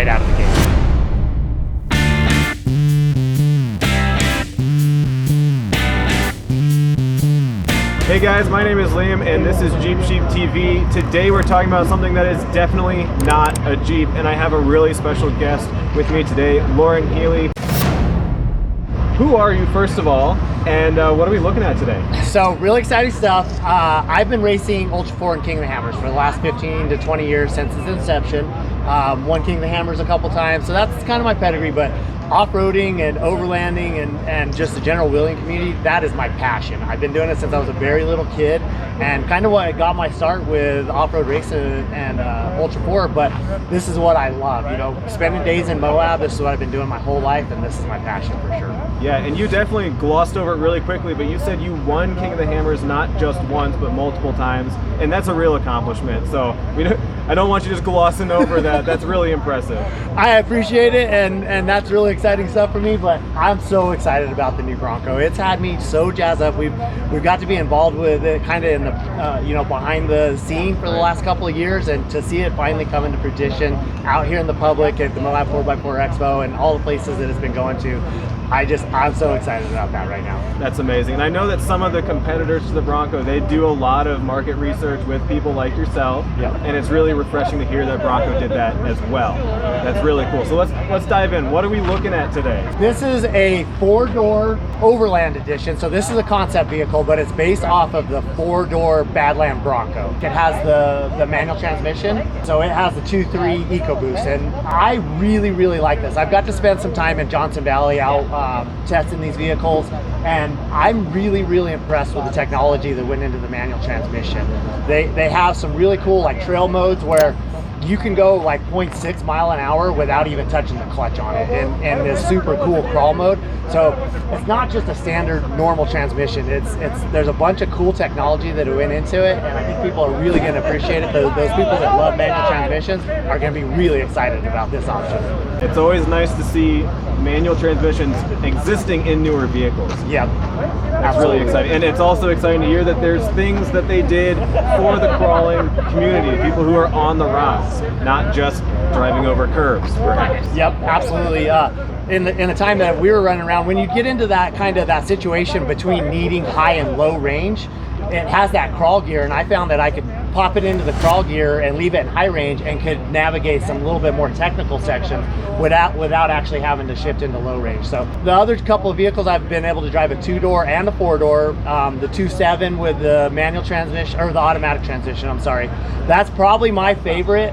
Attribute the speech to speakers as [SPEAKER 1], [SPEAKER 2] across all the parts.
[SPEAKER 1] right out of the gate.
[SPEAKER 2] Hey guys, my name is Laim and this is Jeep Sheep TV. Today we're talking about something that is definitely not a Jeep, and I have a really special guest with me today, Loren Healy. Who are you, first of all, and what are we looking at today?
[SPEAKER 1] So, really exciting stuff. I've been racing Ultra 4 and King of the Hammers for the last 15 to 20 years since its inception. Won King of the Hammers a couple times, so that's kind of my pedigree, but off-roading and overlanding and just the general wheeling community, that is my passion. I've been doing it since I was a very little kid, and kind of what got my start with off-road racing and Ultra 4, but this is what I love. You know, spending days in Moab, this is what I've been doing my whole life, and this is my passion for sure.
[SPEAKER 2] Yeah, and you definitely glossed over it really quickly, but you said you won King of the Hammers not just once, but multiple times, and that's a real accomplishment. So I don't want you just glossing over that. That's really impressive.
[SPEAKER 1] I appreciate it, and that's really exciting stuff for me, but I'm so excited about the new Bronco. It's had me so jazzed up. We've got to be involved with it kind of in the, you know, behind the scene for the last couple of years, and to see it finally come into fruition out here in the public at the Moab 4x4 Expo and all the places that it's been going to, I'm so excited about that right now.
[SPEAKER 2] That's amazing. And I know that some of the competitors to the Bronco, they do a lot of market research with people like yourself.
[SPEAKER 1] Yep.
[SPEAKER 2] And it's really refreshing to hear that Bronco did that as well. That's really cool. So let's dive in. What are we looking at today?
[SPEAKER 1] This is a 4-door Overland edition. So this is a concept vehicle, but it's based off of the 4-door Badland Bronco. It has the manual transmission, so it has the 2.3 EcoBoost, and I really, really like this. I've got to spend some time in Johnson Valley out testing these vehicles, and I'm really, really impressed with the technology that went into the manual transmission. They have some really cool like trail modes where you can go like 0.6 mile an hour without even touching the clutch on it, and this super cool crawl mode. So it's not just a standard normal transmission. There's a bunch of cool technology that went into it, and I think people are really going to appreciate it. Those people that love manual transmissions are going to be really excited about this option.
[SPEAKER 2] It's always nice to see manual transmissions existing in newer vehicles.
[SPEAKER 1] Yep.
[SPEAKER 2] That's really exciting. And it's also exciting to hear that there's things that they did for the crawling community, people who are on the rocks, not just driving over curves, perhaps.
[SPEAKER 1] Yep, absolutely. In the time that we were running around, when you get into that kind of that situation between needing high and low range, it has that crawl gear, and I found that I could pop it into the crawl gear and leave it in high range and could navigate some little bit more technical sections without actually having to shift into low range. So the other couple of vehicles I've been able to drive a 2-door and a 4-door, the 2.7 with the manual transmission, or the automatic transmission, I'm sorry. That's probably my favorite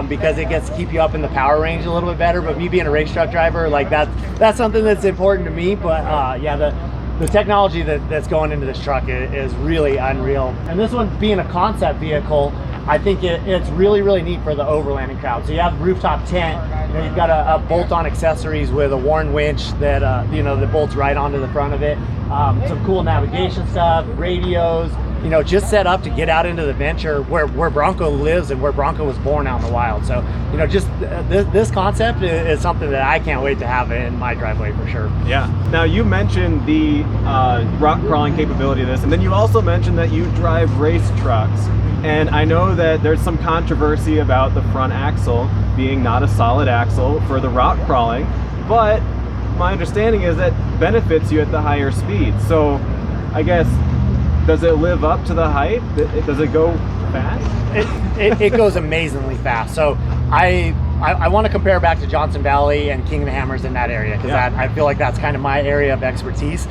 [SPEAKER 1] because it gets to keep you up in the power range a little bit better, but me being a race truck driver, like that's something that's important to me. But yeah, the technology that's going into this truck is really unreal. And this one being a concept vehicle, I think it's really, really neat for the overlanding crowd. So you have rooftop tent, you know, you've got a bolt-on accessories with a Warn winch that, you know, that bolts right onto the front of it. Some cool navigation stuff, radios, you know, just set up to get out into the venture where Bronco lives and where Bronco was born out in the wild. So, you know, just this concept is something that I can't wait to have in my driveway for sure.
[SPEAKER 2] Yeah. Now you mentioned the rock crawling capability of this, and then you also mentioned that you drive race trucks. And I know that there's some controversy about the front axle being not a solid axle for the rock crawling, but my understanding is that benefits you at the higher speed. So I guess, does it live up to the hype? Does it go fast?
[SPEAKER 1] It goes amazingly fast. So I want to compare back to Johnson Valley and King of the Hammers in that area, because I feel like that's kind of my area of expertise.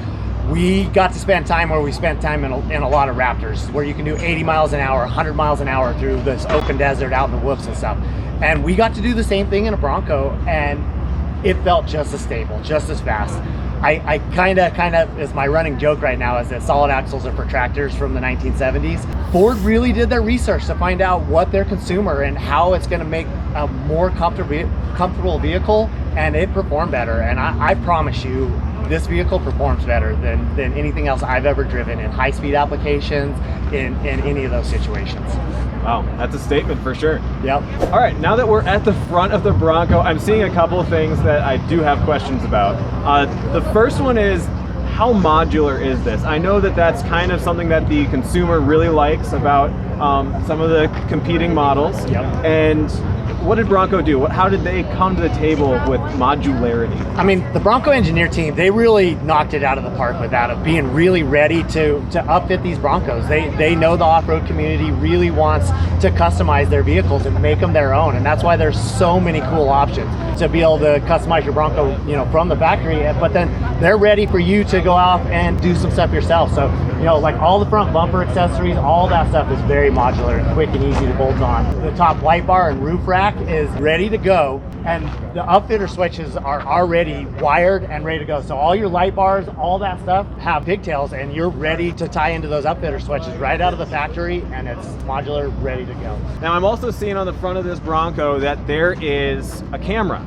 [SPEAKER 1] We got to spend time where we spent time in a lot of Raptors, where you can do 80 miles an hour, 100 miles an hour through this open desert out in the woods and stuff. And we got to do the same thing in a Bronco, and it felt just as stable, just as fast. I kind of, is my running joke right now, is that solid axles are for tractors from the 1970s. Ford really did their research to find out what their consumer and how it's going to make a more comfortable vehicle, and it performed better. And I promise you, this vehicle performs better than anything else I've ever driven in high-speed applications, in any of those situations.
[SPEAKER 2] Wow, that's a statement for sure.
[SPEAKER 1] Yep.
[SPEAKER 2] All right, now that we're at the front of the Bronco, I'm seeing a couple of things that I do have questions about. The first one is, how modular is this? I know that that's kind of something that the consumer really likes about some of the competing models.
[SPEAKER 1] Yep.
[SPEAKER 2] And what did Bronco do? How did they come to the table with modularity?
[SPEAKER 1] I mean, the Bronco engineer team, they really knocked it out of the park with that, of being really ready to upfit these Broncos. They know the off-road community really wants to customize their vehicles and make them their own, and that's why there's so many cool options to be able to customize your Bronco, you know, from the factory. But then they're ready for you to go out and do some stuff yourself. So, you know, like all the front bumper accessories, all that stuff is very modular and quick and easy to bolt on. The top light bar and roof rack is ready to go, and the upfitter switches are already wired and ready to go. So all your light bars, all that stuff have pigtails, and you're ready to tie into those upfitter switches right out of the factory, and it's modular, ready to go.
[SPEAKER 2] Now I'm also seeing on the front of this Bronco that there is a camera.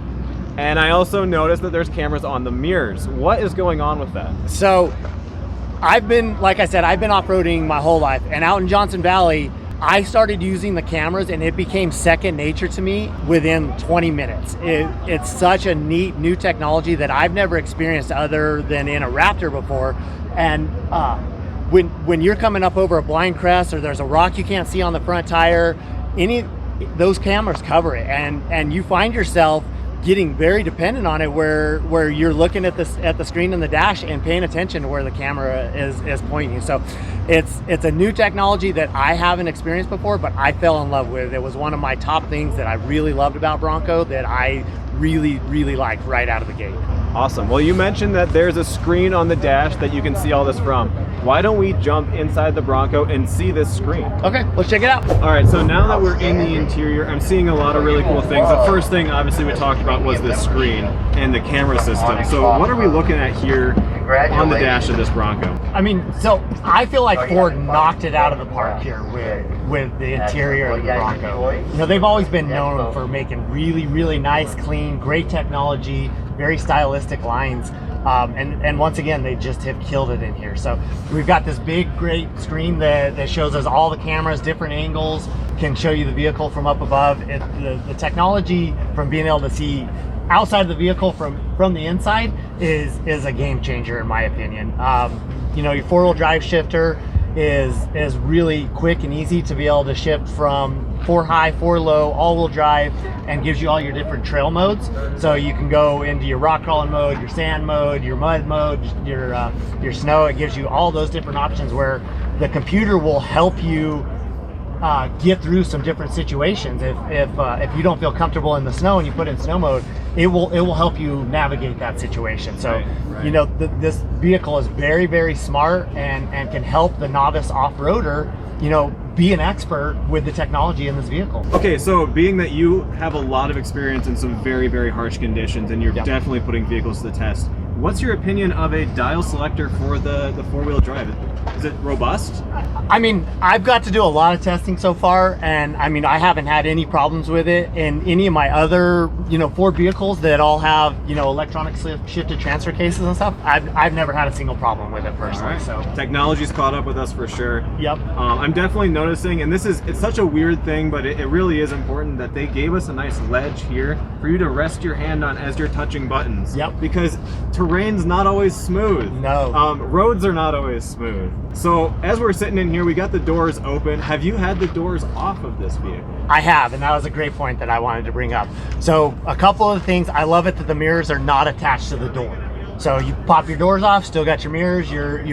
[SPEAKER 2] And I also noticed that there's cameras on the mirrors. What is going on with that?
[SPEAKER 1] So I've been, like I said, I've been off-roading my whole life, and out in Johnson Valley, I started using the cameras and it became second nature to me within 20 minutes. It's such a neat new technology that I've never experienced other than in a Raptor before. And when you're coming up over a blind crest or there's a rock you can't see on the front tire, those cameras cover it, and you find yourself getting very dependent on it, where you're looking at the screen in the dash and paying attention to where the camera is pointing. So it's a new technology that I haven't experienced before, but I fell in love with. It was one of my top things that I really loved about Bronco, that I really liked right out of the gate.
[SPEAKER 2] Awesome. Well, you mentioned that there's a screen on the dash that you can see all this from. Why don't we jump inside the Bronco and see this screen?
[SPEAKER 1] Okay, let's check it out.
[SPEAKER 2] All right, so now that we're in the interior, I'm seeing a lot of really cool things. The first thing, obviously, we talked about was this screen and the camera system. So what are we looking at here on the dash of this Bronco?
[SPEAKER 1] I mean, so I feel like Ford knocked it out of the park here with the interior of the Bronco. You know, they've always been known for making really nice, clean, great technology, very stylistic lines. And once again, they just have killed it in here. So we've got this big, great screen that shows us all the cameras, different angles, can show you the vehicle from up above. The technology from being able to see outside of the vehicle from the inside is a game changer, in my opinion. You know, your four-wheel drive shifter is really quick and easy to be able to shift from 4 high, 4 low, all-wheel drive, and gives you all your different trail modes. So you can go into your rock crawling mode, your sand mode, your mud mode, your snow. It gives you all those different options where the computer will help you get through some different situations. If you don't feel comfortable in the snow and you put it in snow mode, it will help you navigate that situation. So
[SPEAKER 2] right.
[SPEAKER 1] You know, this vehicle is very smart and can help the novice off-roader, you know, be an expert with the technology in this vehicle.
[SPEAKER 2] Okay, so being that you have a lot of experience in some very harsh conditions, and you're definitely putting vehicles to the test, what's your opinion of a dial selector for the four-wheel drive? Is it robust?
[SPEAKER 1] I mean, I've got to do a lot of testing so far, and I mean, I haven't had any problems with it in any of my other, you know, Ford vehicles that all have, you know, electronic shifted transfer cases and stuff. I've never had a single problem with it personally.
[SPEAKER 2] Right.
[SPEAKER 1] So
[SPEAKER 2] technology's caught up with us for sure.
[SPEAKER 1] Yep.
[SPEAKER 2] I'm definitely noticing, and it's such a weird thing, but it really is important that they gave us a nice ledge here for you to rest your hand on as you're touching buttons.
[SPEAKER 1] Yep.
[SPEAKER 2] Because terrain's not always smooth.
[SPEAKER 1] No.
[SPEAKER 2] Roads are not always smooth. So as we're sitting in here, we got the doors open. Have you had the doors off of this vehicle?
[SPEAKER 1] I have, and that was a great point that I wanted to bring up. So a couple of things, I love it that the mirrors are not attached to the door. So you pop your doors off, still got your mirrors, you're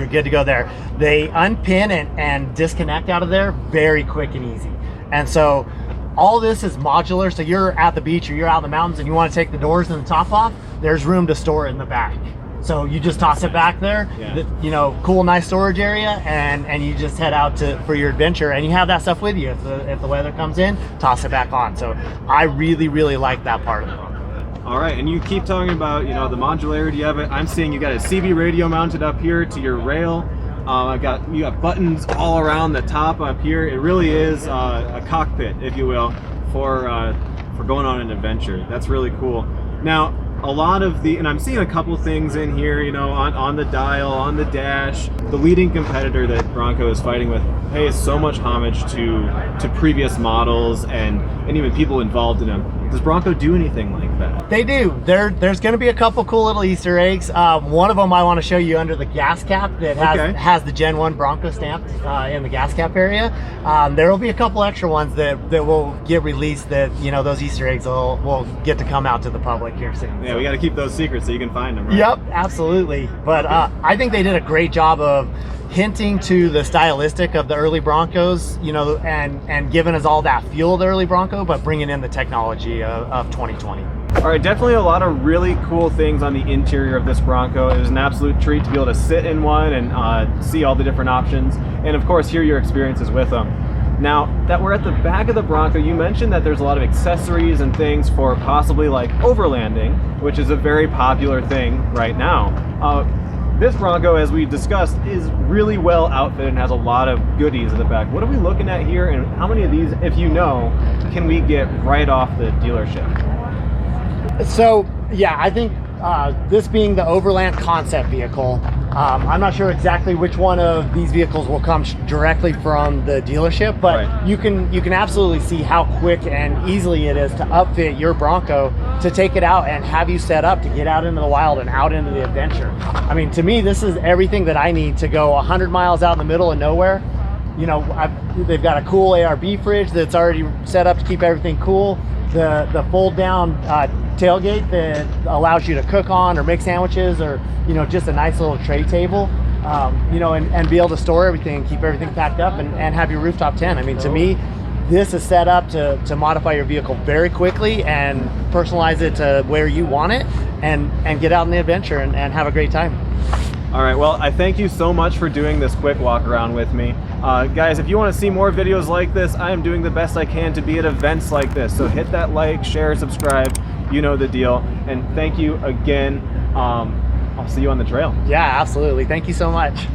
[SPEAKER 1] good to go there. They unpin and disconnect out of there very quick and easy. And so all this is modular. So you're at the beach or you're out in the mountains and you want to take the doors and the top off, there's room to store it in the back. So you just toss it back there, you know, cool, nice storage area, and you just head out for your adventure, and you have that stuff with you. If the weather comes in, toss it back on. So I really like that part of it.
[SPEAKER 2] All right, and you keep talking about, you know, the modularity of it. I'm seeing you got a CB radio mounted up here to your rail. You got buttons all around the top up here. It really is a cockpit, if you will, for going on an adventure. That's really cool. Now, a lot of and I'm seeing a couple things in here, you know, on the dial, on the dash. The leading competitor that Bronco is fighting with pays so much homage to previous models and even people involved in them. Does Bronco do anything like that?
[SPEAKER 1] They do. There's going to be a couple cool little Easter eggs. One of them I want to show you under the gas cap that has the Gen 1 Bronco stamped in the gas cap area. There will be a couple extra ones that will get released that, you know, those Easter eggs will get to come out to the public here soon.
[SPEAKER 2] Yeah, we got to keep those secrets so you can find them, right?
[SPEAKER 1] Yep, absolutely. But I think they did a great job of hinting to the stylistic of the early Broncos, you know, and giving us all that feel of the early Bronco, but bringing in the technology of 2020.
[SPEAKER 2] All right, definitely a lot of really cool things on the interior of this Bronco. It was an absolute treat to be able to sit in one and see all the different options, and of course hear your experiences with them. Now that we're at the back of the Bronco, you mentioned that there's a lot of accessories and things for possibly like overlanding, which is a very popular thing right now. This Bronco, as we discussed, is really well outfitted and has a lot of goodies in the back. What are we looking at here, and how many of these, if you know, can we get right off the dealership?
[SPEAKER 1] So yeah, I think this being the Overland concept vehicle, I'm not sure exactly which one of these vehicles will come directly from the dealership, but
[SPEAKER 2] right.
[SPEAKER 1] you can absolutely see how quick and easily it is to upfit your Bronco to take it out and have you set up to get out into the wild and out into the adventure. I mean, to me, this is everything that I need to go 100 miles out in the middle of nowhere. You know, they've got a cool ARB fridge that's already set up to keep everything cool. The fold down tailgate that allows you to cook on or make sandwiches, or, you know, just a nice little tray table, you know, and be able to store everything, keep everything packed up, and have your rooftop tent. I mean, to me, this is set up to modify your vehicle very quickly and personalize it to where you want it, and get out on the adventure and have a great time.
[SPEAKER 2] All right, well, I thank you so much for doing this quick walk around with me. Guys, if you want to see more videos like this, I am doing the best I can to be at events like this. So hit that like, share, subscribe, you know the deal. And thank you again. I'll see you on the trail.
[SPEAKER 1] Yeah, absolutely. Thank you so much.